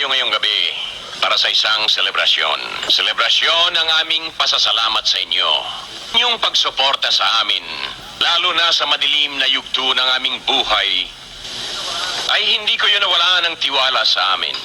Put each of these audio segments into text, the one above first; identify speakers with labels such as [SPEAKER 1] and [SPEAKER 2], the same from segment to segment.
[SPEAKER 1] kayo ngayong gabi para sa isang selebrasyon. Selebrasyon ng aming pasasalamat sa inyo. Inyong pagsuporta sa amin, lalo na sa madilim na yugto ng aming buhay, ay hindi ko yun nawala ng tiwala sa amin.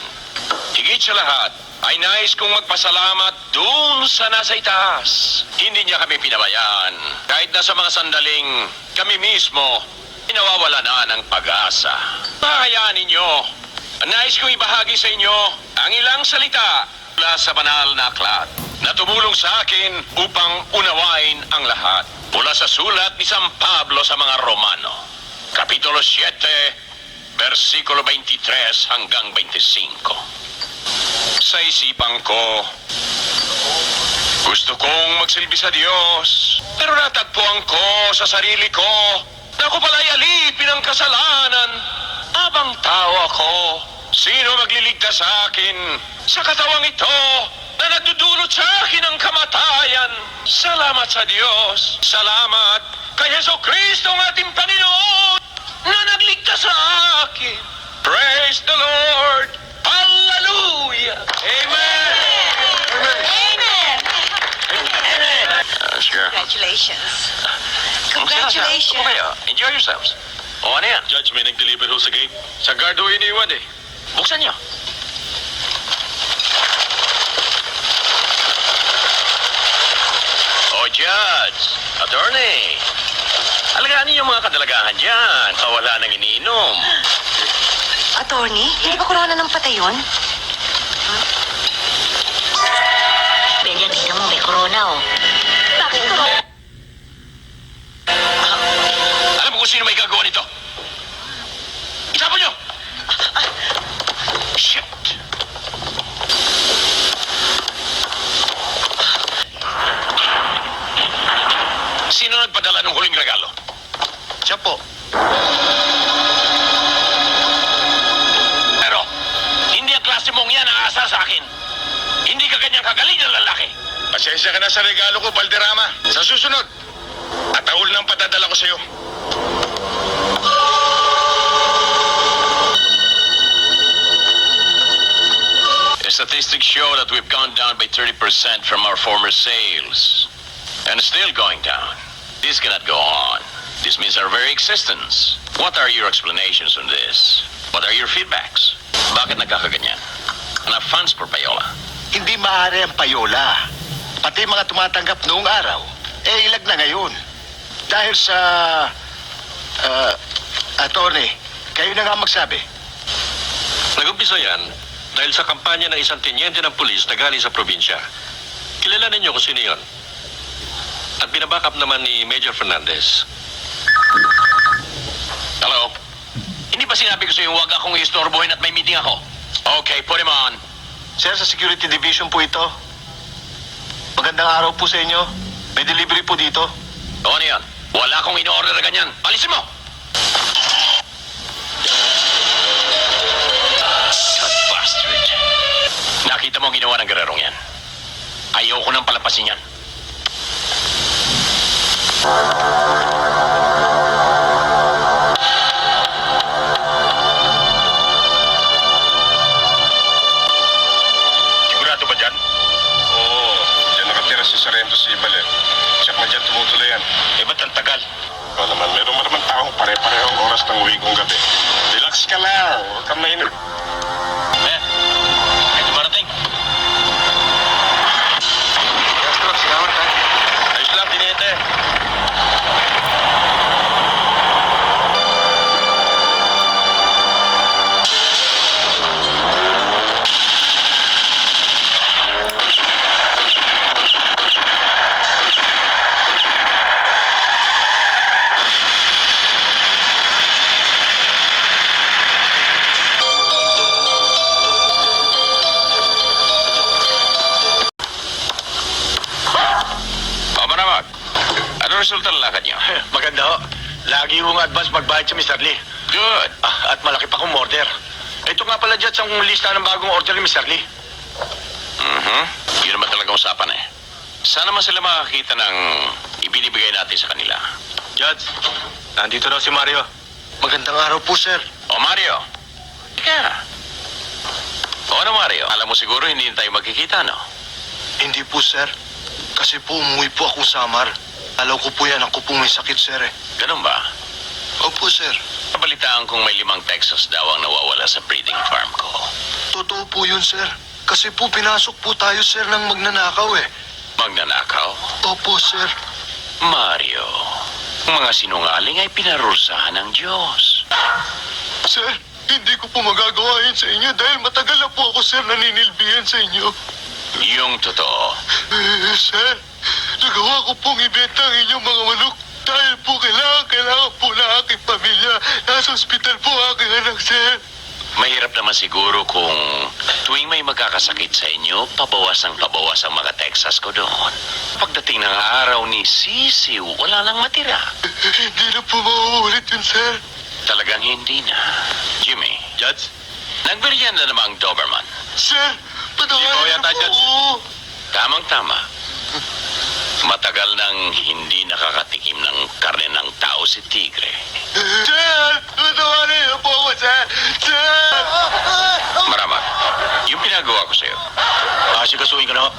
[SPEAKER 1] Higit sa lahat, ay nais kong magpasalamat doon sa nasa itaas. Hindi niya kami pinabayaan. Kahit na sa mga sandaling kami mismo, inawawala na ng pag-asa. Pahayaan ninyo. Nais kong ibahagi sa inyo ang ilang salita mula sa banal na aklat na tumulong sa akin upang unawain ang lahat. Mula sa sulat ni San Pablo sa mga Romano, Kapitulo 7, versikulo 23 hanggang 25. Sa isipan ko, gusto kong magsilbi sa Diyos, pero natagpuan ko sa sarili ko na ako pala'y alipin ng kasalanan. Abang tao ako, sino magliligtas sa akin sa katawang ito na nagdudulot sa akin ng kamatayan? Salamat sa Diyos, salamat kay Jesucristo ang ating Panginoon na nagligtas sa akin. Praise the Lord! Hallelujah! Amen!
[SPEAKER 2] Amen!
[SPEAKER 1] Amen! Sure.
[SPEAKER 2] Congratulations.
[SPEAKER 1] Kumusta
[SPEAKER 2] Congratulations.
[SPEAKER 1] kayo? Enjoy yourselves. O ano yan?
[SPEAKER 3] Judge, may nag-deliver ho sa gate. Sa guard ho iniwan eh.
[SPEAKER 1] Buksan niyo. O Judge, Attorney, alagaan niyo yung mga kadalagahan dyan. Wala nang iniinom.
[SPEAKER 2] Attorney, hindi ba corona ng patay yun?
[SPEAKER 4] Benja, tingnan mo, may corona, oh.
[SPEAKER 2] Bakit corona?
[SPEAKER 1] Alam mo kung sino may gagawa nito? Itapon niyo! Shit! Sino nagpadala ng huling regalo?
[SPEAKER 3] Siya po.
[SPEAKER 1] Pero, hindi ang klase mong yan ang aasa sa akin. Hindi ka ganyang kagaling na lalaki.
[SPEAKER 3] Pasensya ka na sa regalo ko, Valderrama. Sa susunod, ataul ng padadala ko sa'yo.
[SPEAKER 1] Statistics show that we've gone down by 30% from our former sales. And still going down. This cannot go on. This means our very existence. What are your explanations on this? What are your feedbacks? Bakit nagkakaganyan? Enough funds for Payola.
[SPEAKER 5] Hindi maaari ang payola. Pati mga tumatanggap noong araw, ilag na ngayon. Dahil sa... attorney, kayo na nga magsabi.
[SPEAKER 3] Nag-umpisa yan dahil sa kampanya ng isang tenyente ng pulis na galing sa probinsya. Kilala ninyo kung sino yun. At binabackup naman ni Major Fernandez.
[SPEAKER 1] Hello? Hindi ba sinabi ko sa iyo huwag akong istorbohin at may meeting ako? Okay, put him on.
[SPEAKER 5] Sir, sa security division po ito. Magandang araw po sa inyo. May delivery po dito.
[SPEAKER 1] O ano yan? Wala akong in-order na ganyan. Alisin mo! That bastard. Nakita mo ang ginawa ng garerong yan. Ayaw ko nang palapasin yan.
[SPEAKER 3] Sigurado ba dyan? Oo. Diyan nakatira si Sarento Sibal eh. Siya pa dyan tumutuloy yan.
[SPEAKER 1] Eh, ba't ang tagal?
[SPEAKER 3] Oo naman, meron naman taong pare-pareho ang oras ng uwi kong gabi. Relax ka lang. Huwag kang mainit.
[SPEAKER 1] Eh, may dumarating.
[SPEAKER 3] Castro, salamat ha. Ayos lang, tinete.
[SPEAKER 1] O, Maramag, ano resulta ng lakad niyo?
[SPEAKER 5] Maganda ho. Lagi hong advance magbayad si Mr. Lee.
[SPEAKER 1] Good.
[SPEAKER 5] At malaki pa kong order. Ito nga pala dyan sa lista ng bagong order ni Mr. Lee.
[SPEAKER 1] Yun naman talaga usapan eh. Sana man sila makakita ng ibinibigay natin sa kanila.
[SPEAKER 5] Judge, nandito daw si Mario. Magandang araw po, sir.
[SPEAKER 1] O Mario, teka. O ano, Mario? Alam mo siguro hindi na tayo magkikita, no?
[SPEAKER 6] Hindi po, sir. Kasi po umuwi po akong Samar. Alaw ko po yan, ako po may sakit, sir eh.
[SPEAKER 1] Ganun ba?
[SPEAKER 6] Opo, sir.
[SPEAKER 1] Nabalitaan kong may 5 Texas daw ang nawawala sa breeding farm ko.
[SPEAKER 6] Totoo po yun, sir. Kasi po pinasok po tayo, sir, ng magnanakaw eh.
[SPEAKER 1] Magnanakaw?
[SPEAKER 6] Opo, sir.
[SPEAKER 1] Mario, ang mga sinungaling ay pinarusahan ng Diyos.
[SPEAKER 6] Sir, hindi ko po magagawa yun sa inyo dahil matagal na po ako, sir, naninilbihan sa inyo.
[SPEAKER 1] Yung totoo.
[SPEAKER 6] Sir, nagawa ko pong ibenta ang inyong mga manok dahil po kailangan po na aking pamilya. Nasa ospital po ang aking anak, sir.
[SPEAKER 1] Mahirap naman siguro kung tuwing may magkakasakit sa inyo, pabawas ang mga Texas ko doon. Pagdating ng araw ni Sisiw, wala nang matira.
[SPEAKER 6] Hindi na po mauulit yun, sir.
[SPEAKER 1] Talagang hindi na. Jimmy,
[SPEAKER 3] Judge?
[SPEAKER 1] nagbigyan na namang Doberman.
[SPEAKER 6] Sir,
[SPEAKER 3] Ikaw
[SPEAKER 6] patawarin
[SPEAKER 3] yata
[SPEAKER 6] niyo
[SPEAKER 3] dyan,
[SPEAKER 6] po
[SPEAKER 3] sir.
[SPEAKER 6] ako.
[SPEAKER 1] Tamang-tama. Matagal nang hindi nakakatikim ng karne ng tao si Tigre.
[SPEAKER 6] Sir, patawarin niyo po ako, sir. Sir!
[SPEAKER 1] Maramat, yung pinagawa ko sa'yo.
[SPEAKER 3] Asikasuhin ka na ho.